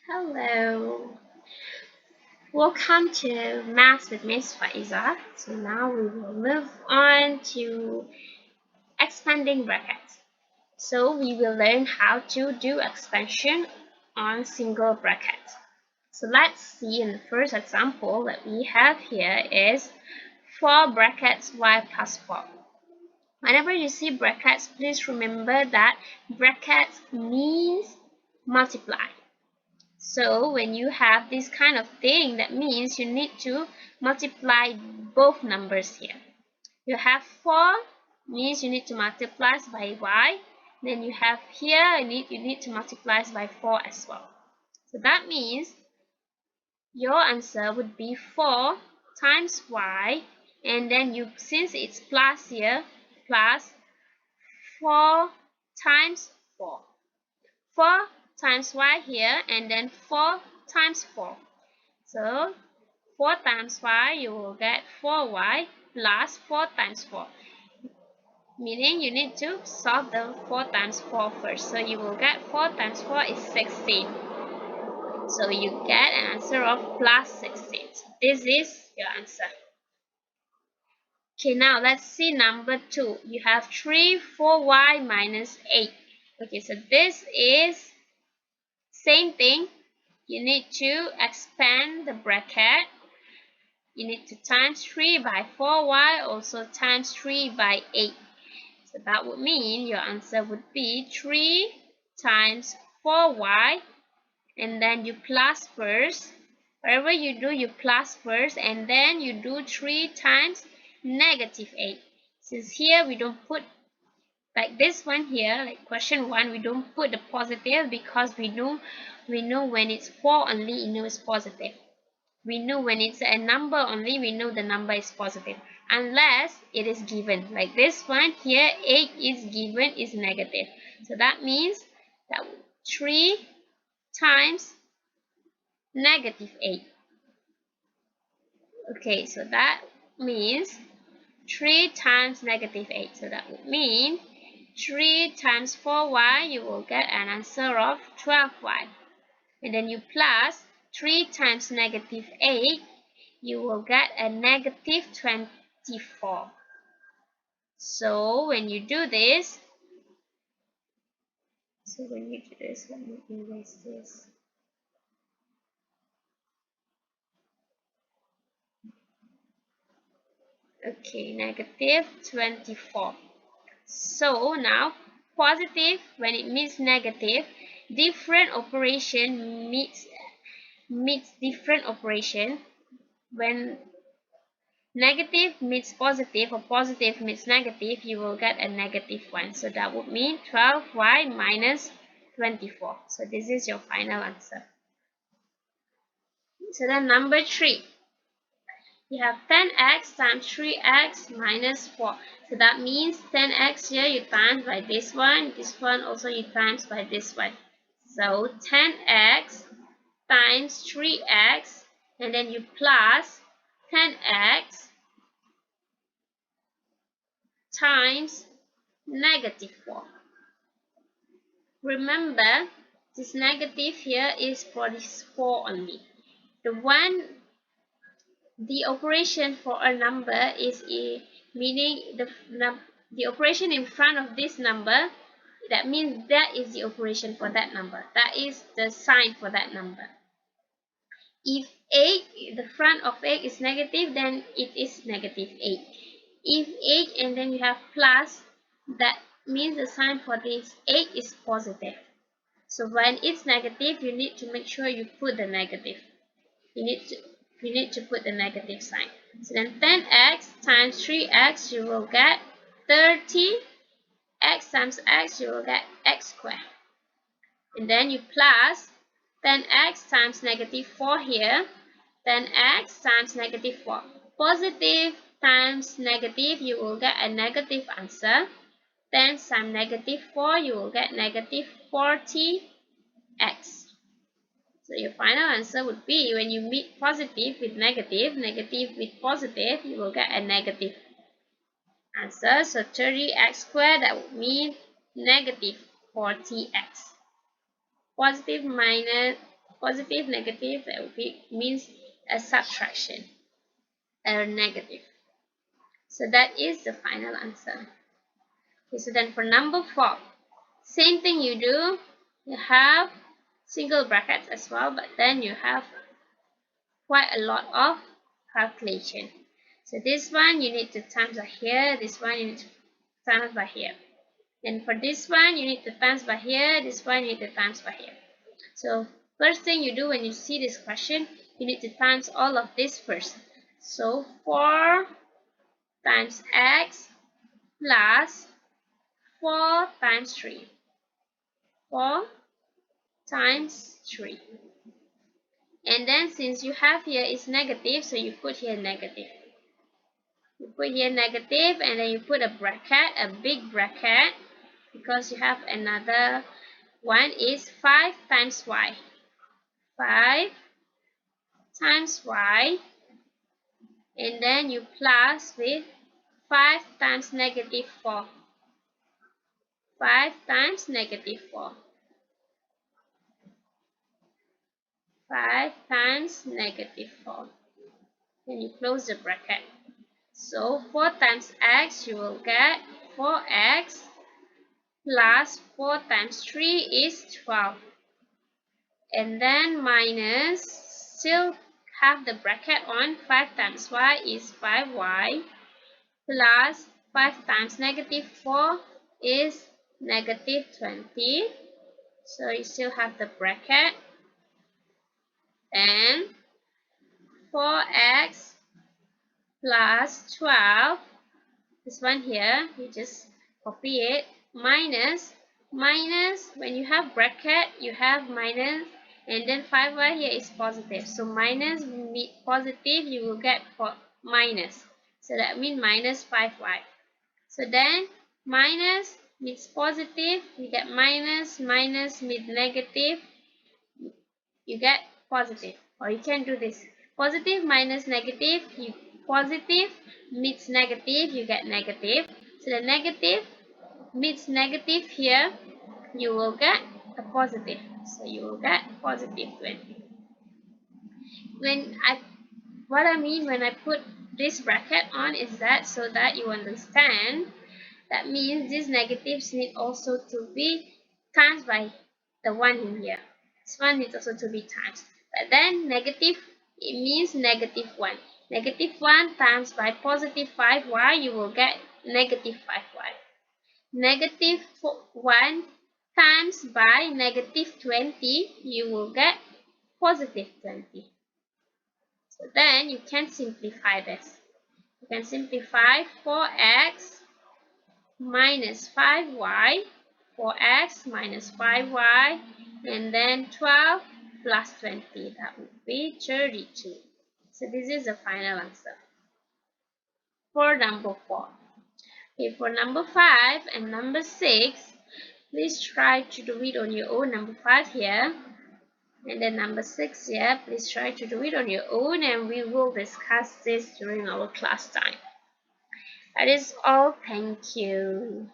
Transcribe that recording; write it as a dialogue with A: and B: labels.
A: Hello, welcome to Maths with Miss Faiza. So now we will move on to expanding brackets. So we will learn how to do expansion on single brackets. So let's see in the first example that we have here is 4 brackets y plus 4. Whenever you see brackets, please remember that brackets means multiply. So when you have this kind of thing, that means you need to multiply both numbers here. You have 4 means you need to multiply by y. Then you have here you need to multiply by 4 as well. So that means your answer would be 4 times y, and then since it's plus here, plus 4 times 4. 4 times y here, and then 4 times 4. So 4 times y, you will get 4y plus 4 times 4. Meaning you need to solve the 4 times 4 first. So you will get 4 times 4 is 16. So you get an answer of plus 16. So this is your answer. Okay, now let's see number 2. You have 3, 4y minus 8. Okay, so this is same thing. You need to expand the bracket. You need to times 3 by 4y, also times 3 by 8. So that would mean your answer would be 3 times 4y, and then you plus first. Whatever you do, you plus first, and then you do 3 times negative 8. Since here we don't put, like this one here, like question 1, we don't put the positive because we know when it's 4 only, you know it's positive. We know when it's a number only, we know the number is positive, unless it is given. Like this one here, 8 is given, is negative. So that means that 3 times negative 8. Okay, so that means 3 times negative 8. So that would mean 3 times 4y, you will get an answer of 12y. And then you plus 3 times negative 8, you will get a negative 24. So when you do this, let me erase this. Okay, negative 24. So now positive, when it means negative, different operation meets different operation. When negative meets positive or positive meets negative, you will get a negative 1. So that would mean 12y minus 24. So this is your final answer. So then number 3. You have 10x times 3x minus 4. So that means 10x here you times by this one also you times by this one. So 10x times 3x, and then you plus 10x times negative 4. Remember, this negative here is for this 4 only. The operation for a number is meaning the operation in front of this number, that means that is the operation for that number. That is the sign for that number. If 8, the front of 8 is negative, then it is negative 8. If 8 and then you have plus, that means the sign for this 8 is positive. So when it's negative, you need to make sure you put the negative. You need to put the negative sign. So then 10x times 3x, you will get 30. X times x, you will get x squared. And then you plus 10x times negative 4 here. 10x times negative 4. Positive times negative, you will get a negative answer. 10 times negative 4, you will get negative 40x. So your final answer would be, when you meet positive with negative, negative with positive, you will get a negative answer. So 30x squared, that would mean negative 40x. Positive minus positive, negative, that would be, means a subtraction, a negative. So that is the final answer. Okay, so then for number 4, same thing you do. You have single brackets as well, but then you have quite a lot of calculation. So this one you need to times by here, this one you need to times by here. And for this one you need to times by here, this one you need to times by here. So first thing you do when you see this question, you need to times all of this first. So 4 times x plus 4 times 3. 4 times 3. And then since you have here is negative, so you put here negative. You put here negative and then you put a bracket, a big bracket, because you have another one is 5 times y. 5 times y, and then you plus with 5 times negative 4. 5 times negative 4. 5 times negative 4. Then you close the bracket. So 4 times x, you will get 4x plus 4 times 3 is 12. And then minus, still have the bracket on, 5 times y is 5y plus 5 times negative 4 is negative 20. So you still have the bracket. And 4x plus 12, this one here, you just copy it, minus, when you have bracket, you have minus, and then 5y here is positive. So minus positive, you will get minus. So that means minus 5y. So then minus means positive, you get minus, minus means negative, you get positive. Or you can do this. Positive minus negative, positive meets negative, you get negative. So the negative meets negative here, you will get a positive. So you will get positive 20. What I mean when I put this bracket on is that so that you understand, that means these negatives need also to be times by the one in here. This one needs also to be times. But then negative, it means negative 1. Negative 1 times by positive 5y, you will get negative 5y. Negative 1 times by negative 20, you will get positive 20. So then you can simplify this. You can simplify 4x minus 5y, 4x minus 5y, and then 12 plus 20, that would be 32. So this is the final answer for number 4. Okay, for number 5 and number 6, please try to do it on your own. Number 5 here, and then number 6 here, please try to do it on your own, and we will discuss this during our class time. That is all. Thank you.